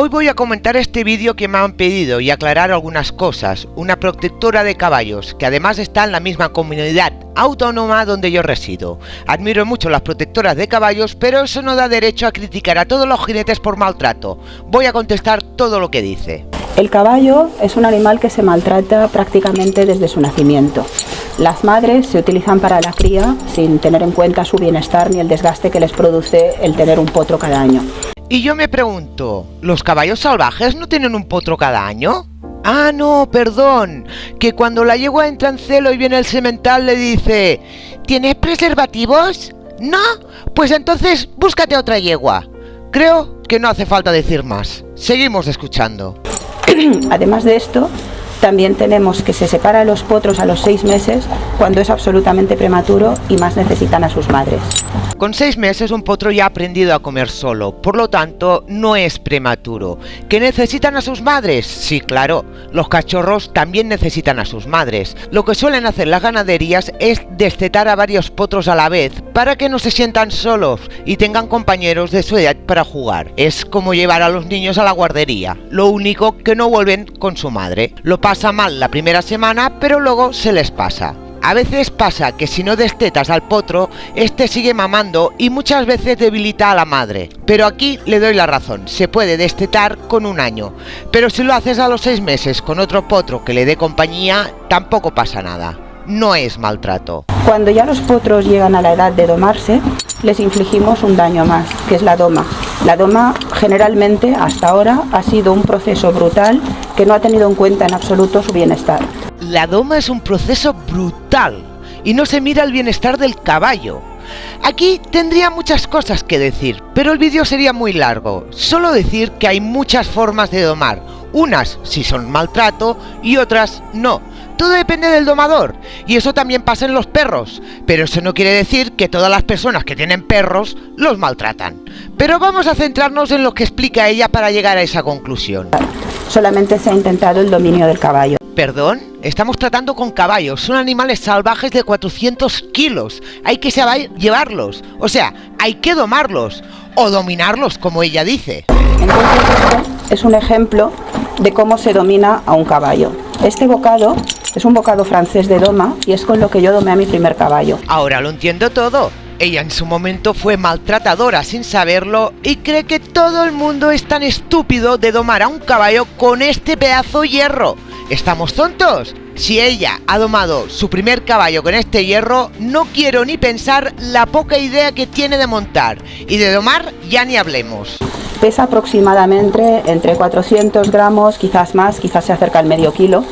Hoy voy a comentar este vídeo que me han pedido y aclarar algunas cosas. Una protectora de caballos, que además está en la misma comunidad autónoma donde yo resido. Admiro mucho las protectoras de caballos, pero eso no da derecho a criticar a todos los jinetes por maltrato. Voy a contestar todo lo que dice. El caballo es un animal que se maltrata prácticamente desde su nacimiento. Las madres se utilizan para la cría sin tener en cuenta su bienestar ni el desgaste que les produce el tener un potro cada año. Y yo me pregunto, ¿los caballos salvajes no tienen un potro cada año? Ah, no, perdón, que cuando la yegua entra en celo y viene el semental le dice: ¿tienes preservativos? ¿No? Pues entonces búscate otra yegua. Creo que no hace falta decir más. Seguimos escuchando. Además de esto, también tenemos que se separa a los potros a los 6 meses cuando es absolutamente prematuro y más necesitan a sus madres. Con 6 meses un potro ya ha aprendido a comer solo, por lo tanto no es prematuro. ¿Que necesitan a sus madres? Sí, claro, los cachorros también necesitan a sus madres. Lo que suelen hacer las ganaderías es destetar a varios potros a la vez para que no se sientan solos y tengan compañeros de su edad para jugar. Es como llevar a los niños a la guardería, lo único que no vuelven con su madre. Lo pasa mal la primera semana, pero luego se les pasa. A veces pasa que si no destetas al potro, este sigue mamando y muchas veces debilita a la madre. Pero aquí le doy la razón, se puede destetar con 1 año. Pero si lo haces a los 6 meses con otro potro que le dé compañía, tampoco pasa nada. No es maltrato. Cuando ya los potros llegan a la edad de domarse, les infligimos un daño más, que es la doma. La doma generalmente hasta ahora ha sido un proceso brutal que no ha tenido en cuenta en absoluto su bienestar. La doma es un proceso brutal y no se mira el bienestar del caballo. Aquí tendría muchas cosas que decir, pero el vídeo sería muy largo. Solo decir que hay muchas formas de domar. Unas sí son maltrato y otras no. Todo depende del domador, y eso también pasa en los perros, pero eso no quiere decir que todas las personas que tienen perros los maltratan. Pero vamos a centrarnos en lo que explica ella para llegar a esa conclusión. Solamente se ha intentado el dominio del caballo. ¿Perdón? Estamos tratando con caballos, son animales salvajes de 400 kilos, hay que saber llevarlos, o sea, hay que domarlos, o dominarlos como ella dice. Entonces esto es un ejemplo de cómo se domina a un caballo. Este bocado es un bocado francés de doma y es con lo que yo domé a mi primer caballo. Ahora lo entiendo todo. Ella en su momento fue maltratadora sin saberlo y cree que todo el mundo es tan estúpido de domar a un caballo con este pedazo de hierro. ¿Estamos tontos? Si ella ha domado su primer caballo con este hierro, no quiero ni pensar la poca idea que tiene de montar. Y de domar ya ni hablemos. Pesa aproximadamente entre 400 gramos, quizás más, quizás se acerca al medio kilo.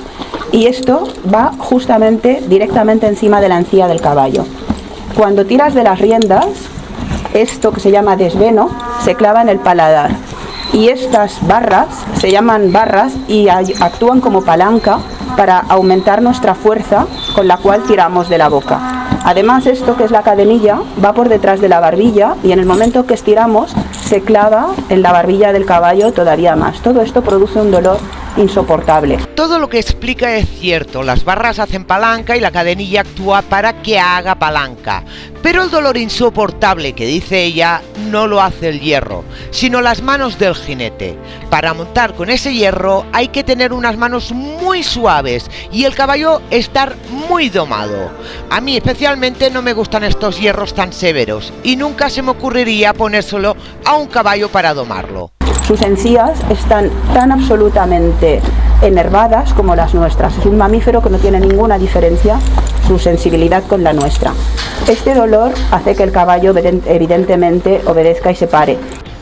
Y esto va justamente directamente encima de la encía del caballo. Cuando tiras de las riendas, esto que se llama desveno, se clava en el paladar. Y estas barras se llaman barras y actúan como palanca para aumentar nuestra fuerza con la cual tiramos de la boca. Además, esto que es la cadenilla va por detrás de la barbilla y en el momento que estiramos se clava en la barbilla del caballo todavía más. Todo esto produce un dolor insoportable. Todo lo que explica es cierto, las barras hacen palanca y la cadenilla actúa para que haga palanca. Pero el dolor insoportable que dice ella no lo hace el hierro, sino las manos del jinete. Para montar con ese hierro hay que tener unas manos muy suaves y el caballo estar muy domado. A mí especialmente no me gustan estos hierros tan severos y nunca se me ocurriría ponérselo a un caballo para domarlo. Sus encías están tan absolutamente enervadas como las nuestras. Es un mamífero que no tiene ninguna diferencia su sensibilidad con la nuestra. Este dolor hace que el caballo evidentemente obedezca y se pare.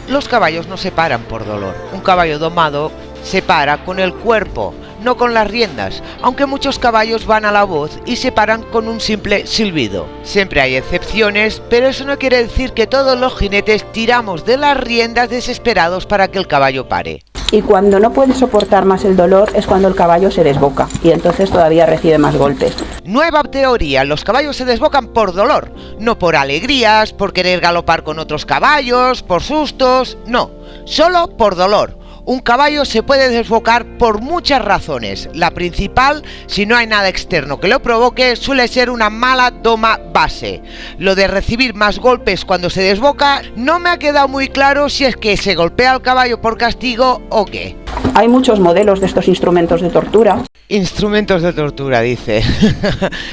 Los caballos no se paran por dolor. Un caballo domado se para con el cuerpo, no con las riendas, aunque muchos caballos van a la voz y se paran con un simple silbido. Siempre hay excepciones, pero eso no quiere decir que todos los jinetes tiramos de las riendas desesperados para que el caballo pare. Y cuando no puede soportar más el dolor es cuando el caballo se desboca y entonces todavía recibe más golpes. Nueva teoría, los caballos se desbocan por dolor, no por alegrías, por querer galopar con otros caballos, por sustos, no, solo por dolor. Un caballo se puede desbocar por muchas razones. La principal, si no hay nada externo que lo provoque, suele ser una mala doma base. Lo de recibir más golpes cuando se desboca no me ha quedado muy claro si es que se golpea al caballo por castigo o qué. Hay muchos modelos de estos instrumentos de tortura. Instrumentos de tortura, dice.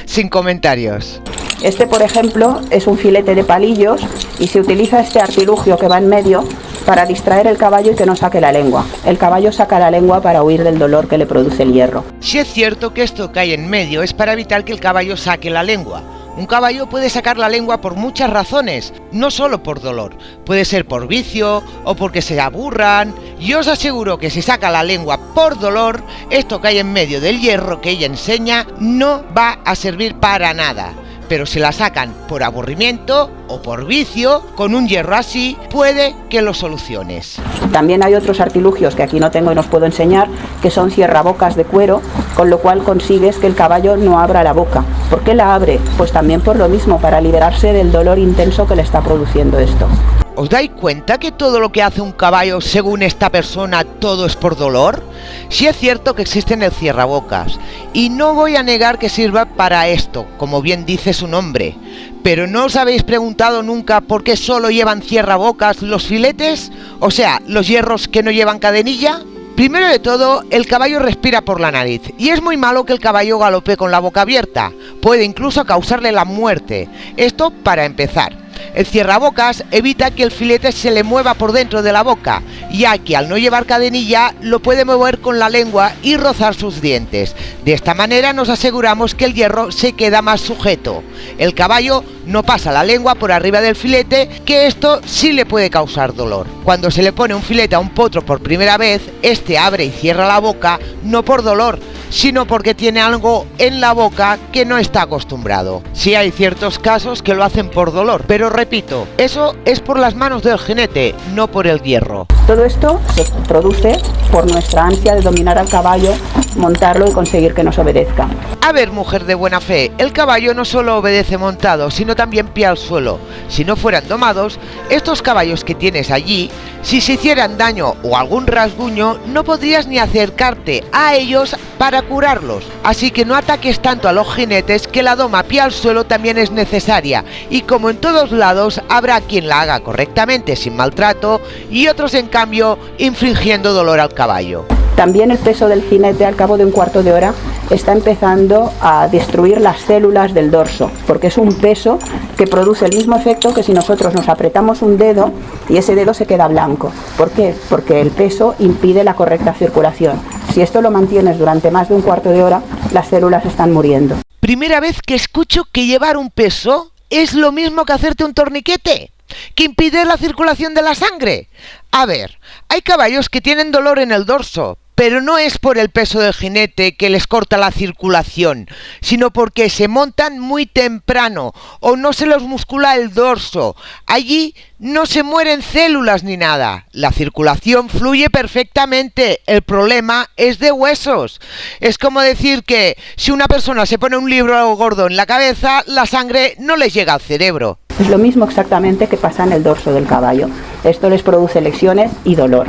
Sin comentarios. Este, por ejemplo, es un filete de palillos y se utiliza este artilugio que va en medio para distraer el caballo y que no saque la lengua. El caballo saca la lengua para huir del dolor que le produce el hierro. Si es cierto que esto que hay en medio es para evitar que el caballo saque la lengua. Un caballo puede sacar la lengua por muchas razones, no solo por dolor. Puede ser por vicio o porque se aburran. Y os aseguro que si saca la lengua por dolor, esto que hay en medio del hierro que ella enseña no va a servir para nada. Pero si la sacan por aburrimiento o por vicio, con un hierro así, puede que lo soluciones. También hay otros artilugios que aquí no tengo y no os puedo enseñar, que son cierrabocas de cuero, con lo cual consigues que el caballo no abra la boca. ¿Por qué la abre? Pues también por lo mismo, para liberarse del dolor intenso que le está produciendo esto. ¿Os dais cuenta que todo lo que hace un caballo, según esta persona, todo es por dolor? Sí es cierto que existen el cierrabocas, y no voy a negar que sirva para esto, como bien dice su nombre. Pero ¿no os habéis preguntado nunca por qué solo llevan cierrabocas los filetes? O sea, los hierros que no llevan cadenilla. Primero de todo, el caballo respira por la nariz, y es muy malo que el caballo galope con la boca abierta. Puede incluso causarle la muerte. Esto para empezar. El cierrabocas evita que el filete se le mueva por dentro de la boca, ya que al no llevar cadenilla lo puede mover con la lengua y rozar sus dientes. De esta manera nos aseguramos que el hierro se queda más sujeto. El caballo no pasa la lengua por arriba del filete, que esto sí le puede causar dolor. Cuando se le pone un filete a un potro por primera vez, este abre y cierra la boca, no por dolor, sino porque tiene algo en la boca que no está acostumbrado. Sí hay ciertos casos que lo hacen por dolor, pero repito, eso es por las manos del jinete, no por el hierro. Todo esto se produce por nuestra ansia de dominar al caballo, montarlo y conseguir que nos obedezca. A ver, mujer de buena fe, el caballo no solo obedece montado, sino también pie al suelo. Si no fueran domados, estos caballos que tienes allí, si se hicieran daño o algún rasguño, no podrías ni acercarte a ellos para curarlos. Así que no ataques tanto a los jinetes, que la doma pie al suelo también es necesaria, y como en todos lados, habrá quien la haga correctamente sin maltrato y otros en cambio infligiendo dolor al caballo. También el peso del jinete al cabo de un cuarto de hora está empezando a destruir las células del dorso, porque es un peso que produce el mismo efecto que si nosotros nos apretamos un dedo y ese dedo se queda blanco. ¿Por qué? Porque el peso impide la correcta circulación. Si esto lo mantienes durante más de un cuarto de hora, las células están muriendo. Primera vez que escucho que llevar un peso es lo mismo que hacerte un torniquete, que impide la circulación de la sangre. A ver, hay caballos que tienen dolor en el dorso, pero no es por el peso del jinete que les corta la circulación, sino porque se montan muy temprano o no se los muscula el dorso. Allí no se mueren células ni nada. La circulación fluye perfectamente. El problema es de huesos. Es como decir que si una persona se pone un libro gordo en la cabeza, la sangre no les llega al cerebro. Es lo mismo exactamente que pasa en el dorso del caballo. Esto les produce lesiones y dolor.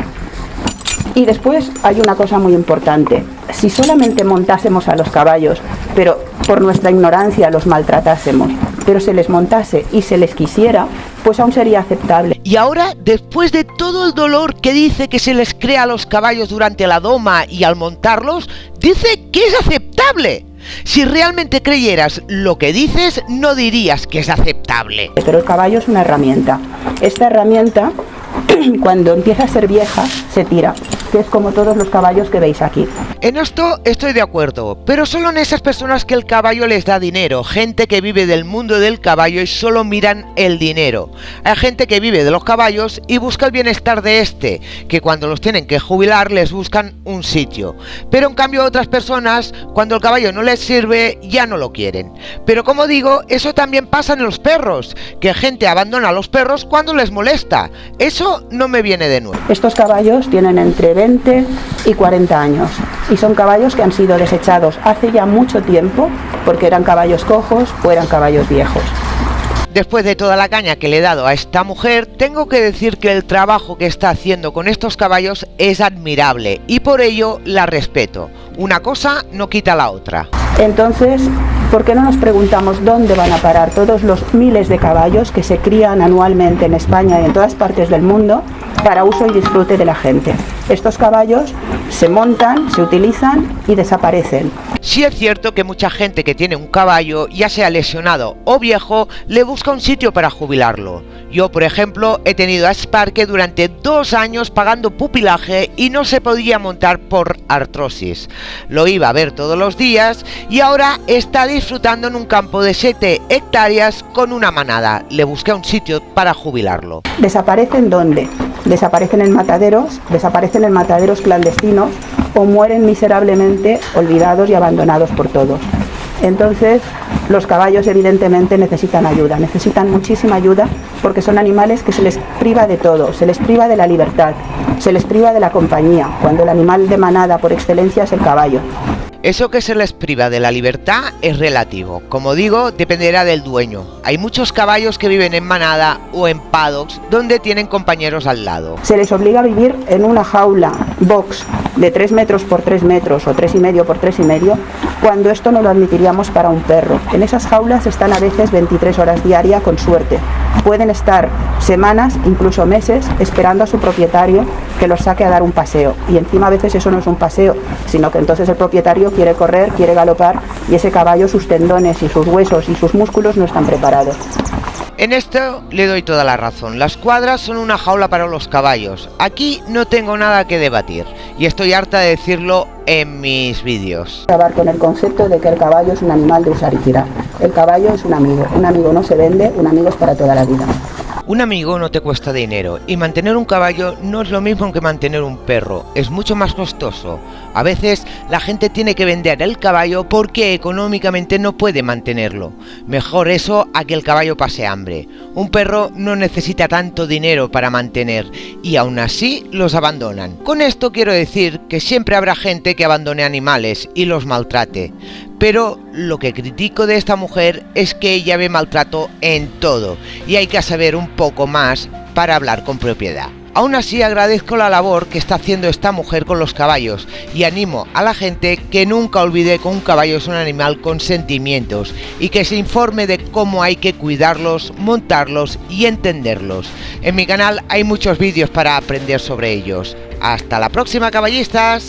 Y después hay una cosa muy importante. Si solamente montásemos a los caballos, pero por nuestra ignorancia los maltratásemos, pero se les montase y se les quisiera, pues aún sería aceptable. Y ahora, después de todo el dolor que dice que se les crea a los caballos durante la doma y al montarlos, dice que es aceptable. Si realmente creyeras lo que dices, no dirías que es aceptable. Pero el caballo es una herramienta. Esta herramienta, cuando empieza a ser vieja, se tira, que es como todos los caballos que veis aquí. En esto estoy de acuerdo, pero solo en esas personas que el caballo les da dinero, gente que vive del mundo del caballo y solo miran el dinero. Hay gente que vive de los caballos y busca el bienestar de este, que cuando los tienen que jubilar les buscan un sitio. Pero en cambio otras personas, cuando el caballo no les sirve, ya no lo quieren. Pero como digo, eso también pasa en los perros, que gente abandona a los perros cuando les molesta. Eso no me viene de nuevo. Estos caballos tienen entre 20 y 40 años y son caballos que han sido desechados hace ya mucho tiempo porque eran caballos cojos o eran caballos viejos. Después de toda la caña que le he dado a esta mujer, tengo que decir que el trabajo que está haciendo con estos caballos es admirable y por ello la respeto. Una cosa no quita la otra. Entonces, ¿por qué no nos preguntamos dónde van a parar todos los miles de caballos que se crían anualmente en España y en todas partes del mundo para uso y disfrute de la gente? Estos caballos se montan, se utilizan y desaparecen. Sí es cierto que mucha gente que tiene un caballo, ya sea lesionado o viejo, le busca un sitio para jubilarlo. Yo, por ejemplo, he tenido a Sparke durante 2 años pagando pupilaje y no se podía montar por artrosis. Lo iba a ver todos los días y ahora está disfrutando en un campo de 7 hectáreas con una manada. Le busqué un sitio para jubilarlo. ¿Desaparecen dónde? Desaparecen en mataderos clandestinos o mueren miserablemente olvidados y abandonados por todos. Entonces, los caballos evidentemente necesitan ayuda, necesitan muchísima ayuda porque son animales que se les priva de todo, se les priva de la libertad, se les priva de la compañía, cuando el animal de manada por excelencia es el caballo. Eso que se les priva de la libertad es relativo. Como digo, dependerá del dueño. Hay muchos caballos que viven en manada o en paddocks donde tienen compañeros al lado. Se les obliga a vivir en una jaula, box, de 3 metros por 3 metros o 3,5 por 3,5, cuando esto no lo admitiríamos para un perro. En esas jaulas están a veces 23 horas diarias con suerte. Pueden estar semanas, incluso meses, esperando a su propietario que los saque a dar un paseo. Y encima a veces eso no es un paseo, sino que entonces el propietario quiere correr, quiere galopar y ese caballo, sus tendones y sus huesos y sus músculos no están preparados. En esto le doy toda la razón. Las cuadras son una jaula para los caballos. Aquí no tengo nada que debatir y estoy harta de decirlo en mis vídeos. Acabar con el concepto de que el caballo es un animal de usar y tirar. El caballo es un amigo no se vende, un amigo es para toda la vida. Un amigo no te cuesta dinero y mantener un caballo no es lo mismo que mantener un perro, es mucho más costoso. A veces la gente tiene que vender el caballo porque económicamente no puede mantenerlo. Mejor eso a que el caballo pase hambre. Un perro no necesita tanto dinero para mantener y aún así los abandonan. Con esto quiero decir que siempre habrá gente que abandone animales y los maltrate. Pero lo que critico de esta mujer es que ella ve maltrato en todo y hay que saber un poco más para hablar con propiedad. Aún así agradezco la labor que está haciendo esta mujer con los caballos y animo a la gente que nunca olvide que un caballo es un animal con sentimientos y que se informe de cómo hay que cuidarlos, montarlos y entenderlos. En mi canal hay muchos vídeos para aprender sobre ellos. ¡Hasta la próxima, caballistas!